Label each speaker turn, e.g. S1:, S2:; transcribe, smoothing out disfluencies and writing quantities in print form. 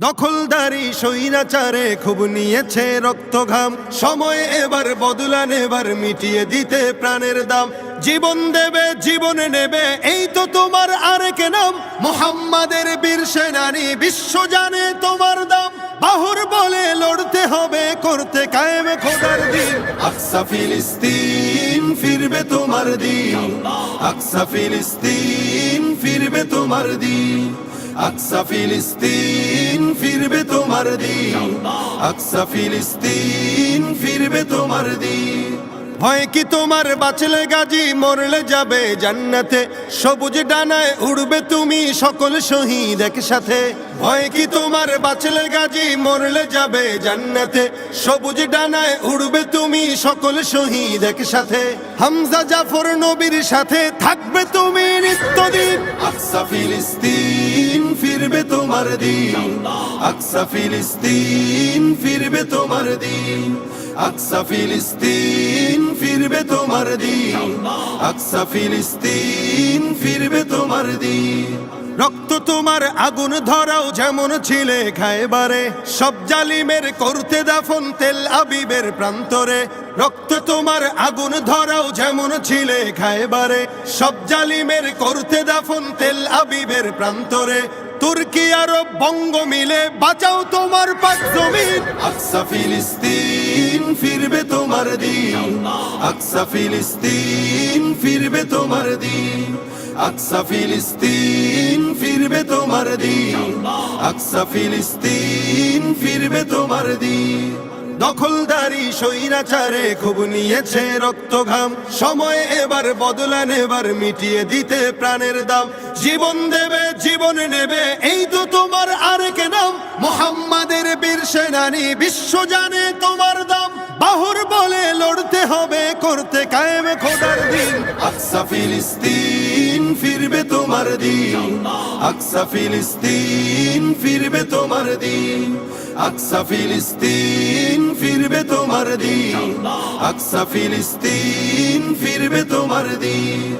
S1: দখলদারি স্বৈরাচারে খুব নিয়েছে রক্ত ঘাম, সময় এবার বদলা নেবার, মিটিয়ে দিতে প্রাণের দাম। জীবন দেবে জীবনে নেবে, এই তো তোমার আরেক নাম। মুহাম্মাদের বীর সেনানী, বিশ্ব জানে তোমার দাম। বাহুর বলে লড়তে হবে, করতে কায়েম খোদার দিন। আকসা ফিলিস্তিন ফিরবে তোমার দিন, আকসা ফিলিস্তিন ফিরবে তোমার দিন, আকসা ফিলিস্তিন ফিরবে তোমার দিন, আকসা ফিলিস্তিন ফিরবে তোমার দিন। ভয় কি তোমার, বাঁচলে গাজী মরলে যাবে জান্নাতে। সবুজ ডানায় উড়বে তুমি সকল শহীদ একসাথে। ভয় কি তোমার, বাঁচলে গাজী মরলে যাবে জান্নাতে। সবুজ ডানায় উড়বে তুমি সকল শহীদ একসাথে। হামজা জাফর নবীর সাথে থাকবে তুমি নিত্যদিন। আকসা ফিলিস্তিন ফিরবে তোমার দিন, আকসা ফিলিস্তিন ফিরবে তোমার দিন, আকসা ফিলিস্তিন ফিরবে তোমার দিন, আকসা ফিলিস্তিন ফিরবে তোমার দিন। রক্ত তোমার আগুন ধরাও যেমন ছিলে খায়বারে, সব জালিমের করতে দাফন তেল আবিবের প্রান্তরে। রক্ত তোমার আগুন ধরাও যেমন ছিলে খায়বারে, সব জালিমের করতে দাফন তেল আবিবের প্রান্তরে। তুর্কি আরব বঙ্গ মিলে বাঁচাও তোমার পাক জমিন। আকসা ফিলিস্তিন ফিরবে তোমার দিন, আকসা ফিলিস্তিন ফিরবে তোমার দিন, আকসা ফিলিস্তিন ফিরবে তোমার দিন, আকসা ফিলিস্তিন ফিরবে তোমার দিন। দখলদারি স্বৈরাচারে খুব নিয়েছে রক্ত ঘাম, সময় এবার বদলা নেবার, মিটিয়ে দিতে প্রাণের দাম। জীবন দেবে জীবনে নেবে, এই তো তোমার আরেক নাম। মুহাম্মাদের বীর সেনানী, বিশ্ব জানে তোমার দাম। বাহুর বলে লড়তে হবে, করতে কায়েম খোদার দিন। আকসা ফিলিস্তিন ফিরবে তোমার দিন, আকসা ফিলিস্তিন ফিরবে তোমার দিন, আকসা ফিলিস্তিন ফিরবে তোমার দিন, আকসা ফিলিস্তিন ফিরবে তোমার দিন।